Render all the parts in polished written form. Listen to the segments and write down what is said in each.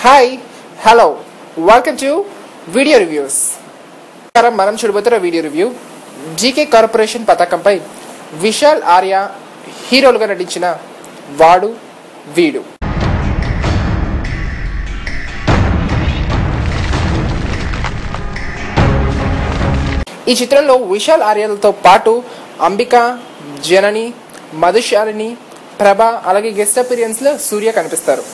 Hi hello welcome to video reviews. మనం చూడబోతున్న video review GK corporation పతాకంపై విశాల్ ఆర్య హీరోలుగా నటించిన వాడు వీడు. ఈ చిత్రంలో విశాల్ ఆర్యలతో పాటు అంబిక, జనని, మధుశాలిని, ప్రభ అలాగే గెస్ట్ అపీరియన్స్ లో సూర్య కనిపిస్తారు.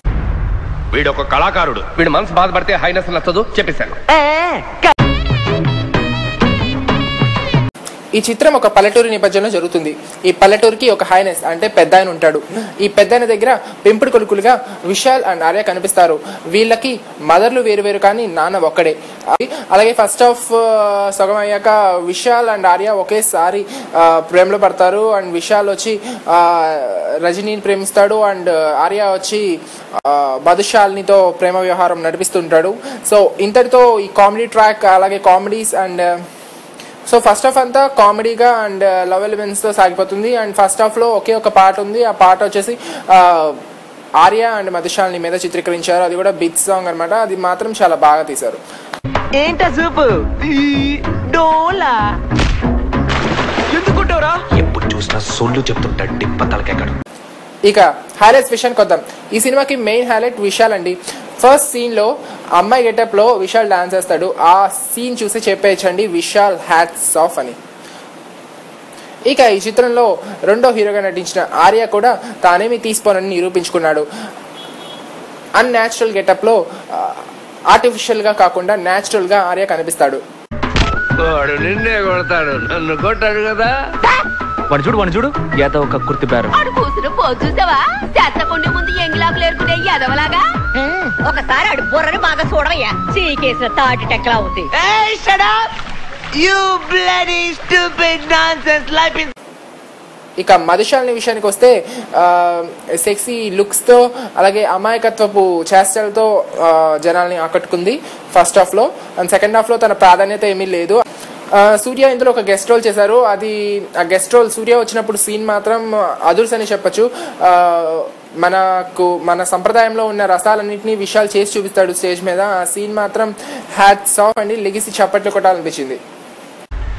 వీడు ఒక కళాకారుడు. వీడు మనసు బాధపడితే హైనెస్ నచ్చదు చెప్పేశాను. ఈ చిత్రం ఒక పల్లెటూరి నేపథ్యంలో జరుగుతుంది. ఈ పల్లెటూరికి ఒక హైనెస్ అంటే పెద్ద ఆయన ఉంటాడు. ఈ పెద్ద ఆయన దగ్గర పెంపుడు కొడుకులుగా విశాల్ అండ్ ఆర్య కనిపిస్తారు. వీళ్ళకి మదర్లు వేరు వేరు కానీ నాన్న ఒక్కడే. అలాగే ఫస్ట్ హాఫ్ సగం అయ్యాక విశాల్ అండ్ ఆర్య ఒకేసారి ప్రేమలో పడతారు. అండ్ విశాల్ వచ్చి రజనీని ప్రేమిస్తాడు అండ్ ఆర్య వచ్చి మధుశాలినితో ప్రేమ వ్యవహారం నడిపిస్తుంటాడు. సో ఇంతటితో ఈ కామెడీ ట్రాక్ అలాగే comedies and so first half అంతా కామెడీగా అండ్ లవ్ ఎలిమెంట్స్తో సాగిపోతుంది. అండ్ ఫస్ట్ హాఫ్లో ఒకే ఒక పాట ఉంది. ఆ పాట వచ్చేసి ఆర్య అండ్ మధుశాలిని మీద చిత్రీకరించారు. అది కూడా బిగ్ సాంగ్ అనమాట. అది మాత్రం చాలా బాగా తీశారు. ఏంటా సూపు డోలా ఎందుకుంటావురా? ఎప్పుడు చూసినా సొల్లు చెప్తుంటాడు డిప్పతలకెక్కడు. ఇక హైలైట్స్ విషయానికి వద్దాం. ఈ సినిమాకి మెయిన్ హైలైట్ విశాల్ అండి. ఫస్ట్ సీన్ లో అమ్మాయి గెటప్ లో విశాల్ డాన్స్ చేస్తాడు. ఆ సీన్ చూసి చెప్పేయచ్చండి విశాల్ హ్యాట్స్ ఆఫ్ అని. ఇక ఈ చిత్రంలో రెండో హీరోగా నటించిన ఆర్య కూడా తానేమి తీసుకోనని నిరూపించుకున్నాడు. అన్యాచురల్ గెటప్ లో ఆర్టిఫిషియల్ గా కాకుండా న్యాచురల్ గా ఆర్య కనిపిస్తాడు. వాడు నిన్నే కొడతాడు, నన్ను కొట్టాడు కదా. వాడు చూడు ఏదో ఒక కుర్తి పేరు చూసావా చెత్తకుండి ముందు ఎంగిలాకులు ఏరుకునే ఎదవలాగా. ఒకసారి అడు బుర్రని బాగా చూడవయ్యా, చీకేసిన తాటి టెక్కలా ఉంది. ఇక మధుశాలిని విషయానికి వస్తే సెక్సీ లుక్స్తో అలాగే అమాయకత్వపు చేష్టలతో జనాల్ని ఆకట్టుకుంది ఫస్ట్ హాఫ్లో. అండ్ సెకండ్ హాఫ్లో తన ప్రాధాన్యత ఏమీ లేదు. సూర్య ఇందులో ఒక గెస్ట్ రోల్ చేశారు. అది ఆ గెస్ట్ రోల్ సూర్య వచ్చినప్పుడు సీన్ మాత్రం అదుర్స్ అని చెప్పచ్చు. మన సంప్రదాయంలో ఉన్న రసాలన్నింటినీ విశాల్ చేసి చూపిస్తాడు స్టేజ్ మీద. ఆ సీన్ మాత్రం హ్యాట్స్ ఆఫ్ అండి, లెగిసి చప్పట్లు కొట్టాలనిపించింది.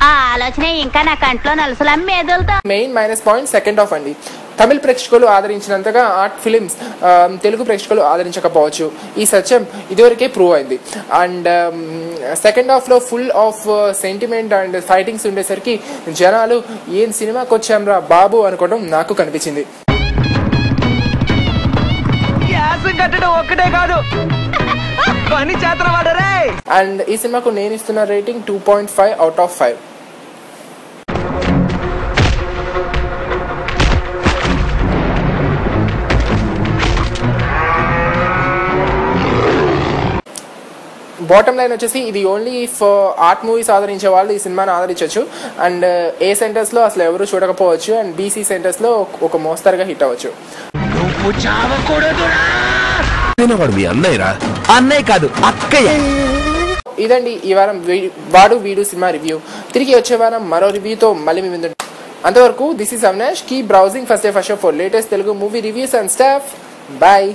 ఆ ఆలోచన ఇంకా నా కంట్లో నలుసులా మెదులుతా. Main minus point second half అండి. తమిళ ప్రేక్షకులు ఆదరించినంతగా ఆర్ట్ ఫిలిమ్స్ తెలుగు ప్రేక్షకులు ఆదరించకపోవచ్చు. ఈ సత్యం ఇదివరకే ప్రూవ్ అయింది. అండ్ సెకండ్ హాఫ్లో full of sentiment and fightings ఉండేసరికి జనాలు ఏం సినిమాకి వచ్చాంరా బాబు అనుకోవడం నాకు కనిపించింది. ఒక్కటే కాదు పని చేతన వాడరే. అండ్ ఈ సినిమాకు నేను ఇస్తున్న rating 2.5 out of 5. Bottom line వచ్చేసి ఇది ఓన్లీ ఫర్ ఆర్ట్ మూవీస్ ఆదరించే వాళ్ళు ఈ సినిమాని ఆదరించవచ్చు. అండ్ ఏ సెంటర్స్లో అసలు ఎవరు చూడకపోవచ్చు. అండ్ బీసీ సెంటర్స్లో ఒక మోస్తరుగా హిట్ అవ్వచ్చు. అన్నయ్య కాదు అక్కయ్య. ఇదండి ఈ వారం వాడు వీడు సినిమా రివ్యూ. తిరిగి వచ్చే వారం మరో రివ్యూతో మళ్ళీ మీ ముందు. అంతవరకు this is Avinash. Keep browsing first day first show for latest Telugu movie reviews and stuff. Bye.